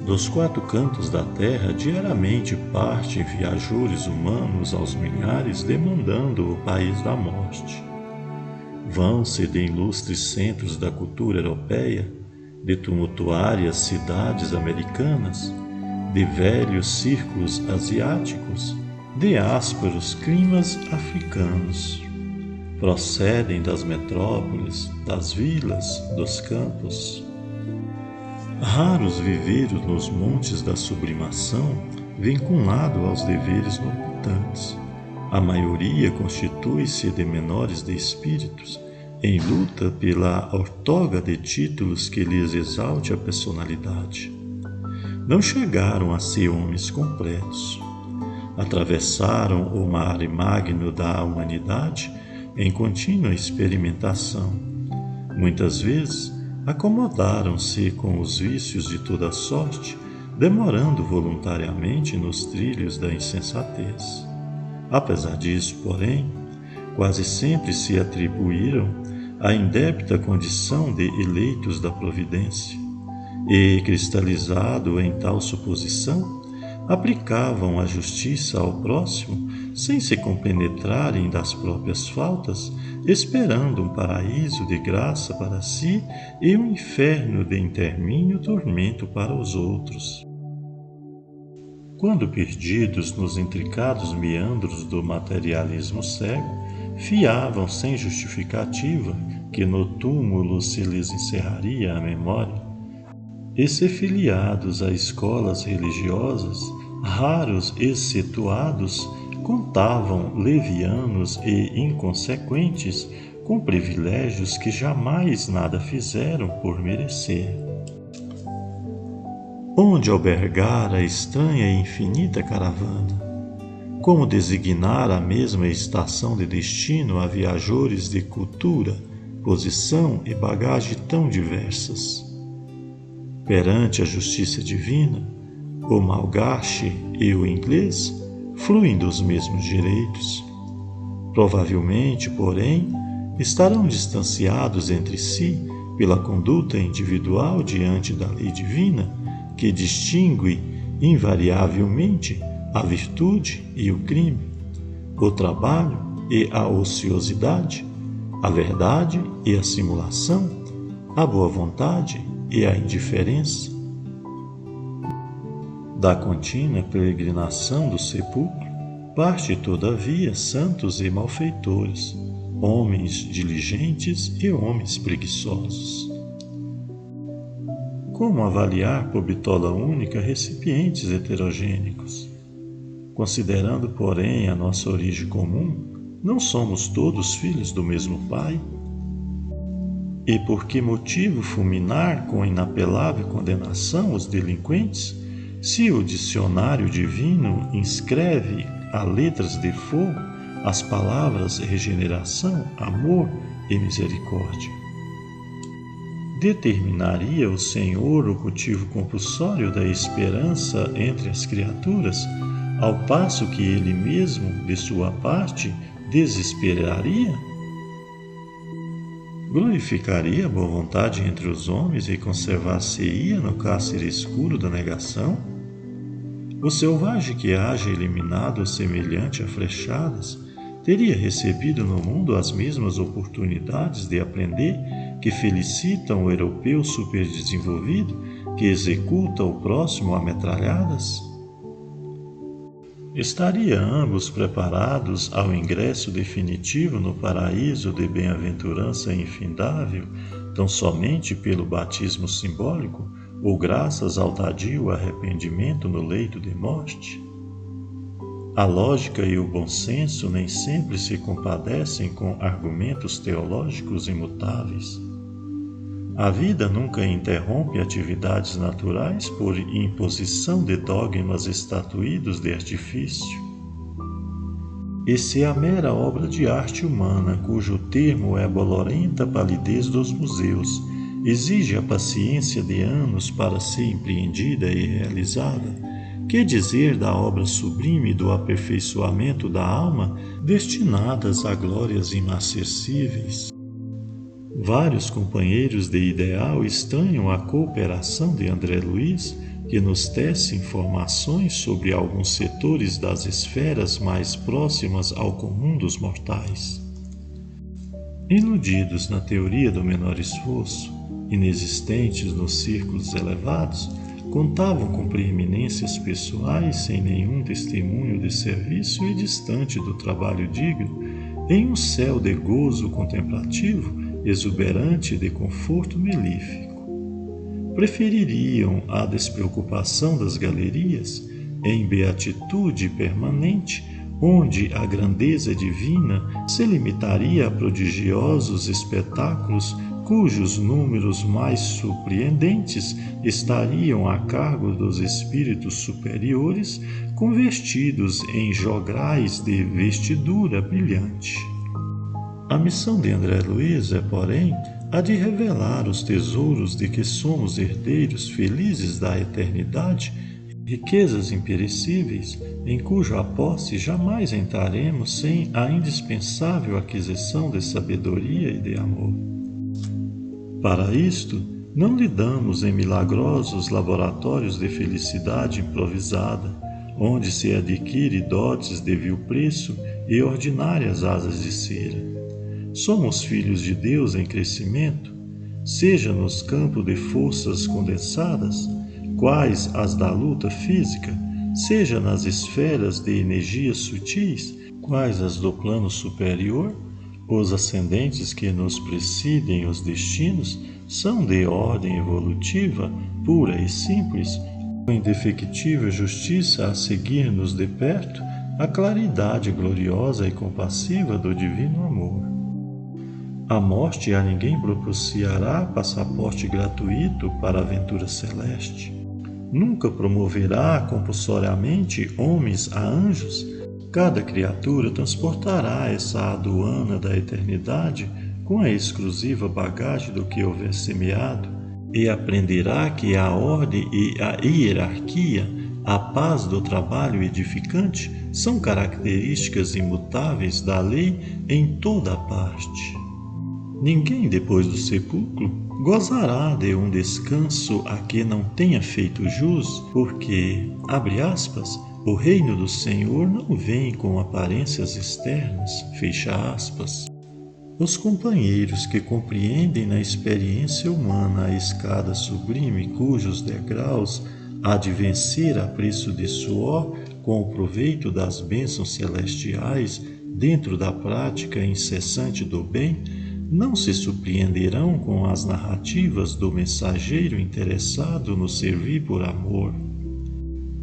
Dos quatro cantos da terra diariamente partem viajores humanos aos milhares demandando o país da morte. Vão-se de ilustres centros da cultura europeia, de tumultuárias cidades americanas, de velhos círculos asiáticos, de ásperos climas africanos. Procedem das metrópoles, das vilas, dos campos. Raros viveiros nos montes da sublimação, vinculado aos deveres norbitantes. A maioria constitui-se de menores de espíritos, em luta pela ortoga de títulos que lhes exalte a personalidade. Não chegaram a ser homens completos. Atravessaram o mar magno da humanidade em contínua experimentação. Muitas vezes, acomodaram-se com os vícios de toda sorte, demorando voluntariamente nos trilhos da insensatez. Apesar disso, porém, quase sempre se atribuíram a indébita condição de eleitos da providência, e, cristalizado em tal suposição, aplicavam a justiça ao próximo sem se compenetrarem das próprias faltas, esperando um paraíso de graça para si e um inferno de intermínio tormento para os outros. Quando perdidos nos intricados meandros do materialismo cego, fiavam sem justificativa que no túmulo se lhes encerraria a memória, e se filiados a escolas religiosas, raros excetuados, contavam levianos e inconsequentes com privilégios que jamais nada fizeram por merecer. Onde albergar a estranha e infinita caravana? Como designar a mesma estação de destino a viajores de cultura, posição e bagagem tão diversas? Perante a justiça divina, o malgache e o inglês fluem dos mesmos direitos. Provavelmente, porém, estarão distanciados entre si pela conduta individual diante da lei divina, que distingue invariavelmente a virtude e o crime, o trabalho e a ociosidade, a verdade e a simulação, a boa vontade e a indiferença. Da contínua peregrinação do sepulcro, parte todavia santos e malfeitores, homens diligentes e homens preguiçosos. Como avaliar por bitola única recipientes heterogêneos? Considerando, porém, a nossa origem comum, não somos todos filhos do mesmo Pai? E por que motivo fulminar com inapelável condenação os delinquentes, se o dicionário divino inscreve a letras de fogo as palavras regeneração, amor e misericórdia? Determinaria o Senhor o cultivo compulsório da esperança entre as criaturas, ao passo que ele mesmo, de sua parte, desesperaria? Glorificaria a boa vontade entre os homens e conservar-se-ia no cárcere escuro da negação? O selvagem que haja eliminado semelhante a flechadas teria recebido no mundo as mesmas oportunidades de aprender que felicitam o europeu superdesenvolvido que executa o próximo a metralhadas? Estaria ambos preparados ao ingresso definitivo no paraíso de bem-aventurança infindável, tão somente pelo batismo simbólico ou graças ao tardio arrependimento no leito de morte? A lógica e o bom senso nem sempre se compadecem com argumentos teológicos imutáveis. A vida nunca interrompe atividades naturais por imposição de dogmas estatuídos de artifício. E se a mera obra de arte humana, cujo termo é a bolorenta palidez dos museus, exige a paciência de anos para ser empreendida e realizada, que dizer da obra sublime do aperfeiçoamento da alma, destinadas a glórias inacessíveis? Vários companheiros de ideal estranham a cooperação de André Luiz que nos tece informações sobre alguns setores das esferas mais próximas ao comum dos mortais. Iludidos na teoria do menor esforço, inexistentes nos círculos elevados, contavam com preeminências pessoais sem nenhum testemunho de serviço e distante do trabalho digno, em um céu de gozo contemplativo, exuberante de conforto melífico. Prefeririam a despreocupação das galerias, em beatitude permanente, onde a grandeza divina se limitaria a prodigiosos espetáculos cujos números mais surpreendentes estariam a cargo dos espíritos superiores, convertidos em jograis de vestidura brilhante. A missão de André Luiz é, porém, a de revelar os tesouros de que somos herdeiros felizes da eternidade, riquezas imperecíveis, em cuja posse jamais entraremos sem a indispensável aquisição de sabedoria e de amor. Para isto, não lidamos em milagrosos laboratórios de felicidade improvisada, onde se adquire dotes de vil preço e ordinárias asas de cera. Somos filhos de Deus em crescimento, seja nos campos de forças condensadas, quais as da luta física, seja nas esferas de energias sutis, quais as do plano superior. Os ascendentes que nos precidem os destinos são de ordem evolutiva, pura e simples, com indefectível justiça a seguir-nos de perto a claridade gloriosa e compassiva do divino amor. A morte a ninguém propiciará passaporte gratuito para a aventura celeste. Nunca promoverá compulsoriamente homens a anjos. Cada criatura transportará essa aduana da eternidade com a exclusiva bagagem do que houver semeado, e aprenderá que a ordem e a hierarquia, a paz do trabalho edificante, são características imutáveis da lei em toda a parte. Ninguém, depois do sepulcro, gozará de um descanso a que não tenha feito jus, porque, abre aspas, o reino do Senhor não vem com aparências externas, fecha aspas. Os companheiros que compreendem na experiência humana a escada sublime cujos degraus há de vencer a preço de suor com o proveito das bênçãos celestiais dentro da prática incessante do bem, não se surpreenderão com as narrativas do mensageiro interessado no servir por amor.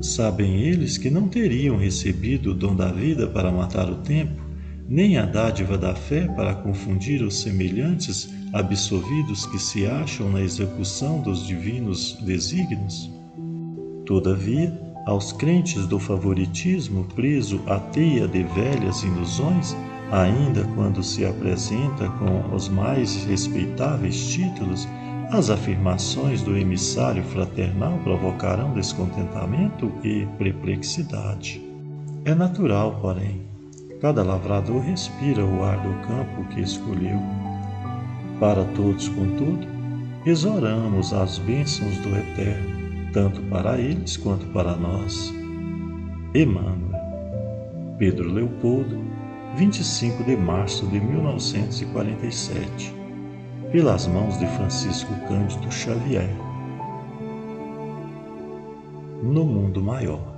Sabem eles que não teriam recebido o dom da vida para matar o tempo, nem a dádiva da fé para confundir os semelhantes absolvidos que se acham na execução dos divinos desígnios. Todavia, aos crentes do favoritismo preso à teia de velhas ilusões, ainda quando se apresenta com os mais respeitáveis títulos, as afirmações do emissário fraternal provocarão descontentamento e perplexidade. É natural, porém, cada lavrador respira o ar do campo que escolheu. Para todos, contudo, exoramos as bênçãos do Eterno, tanto para eles quanto para nós. Emmanuel. Pedro Leopoldo, 25 de março de 1947, pelas mãos de Francisco Cândido Xavier. No mundo maior.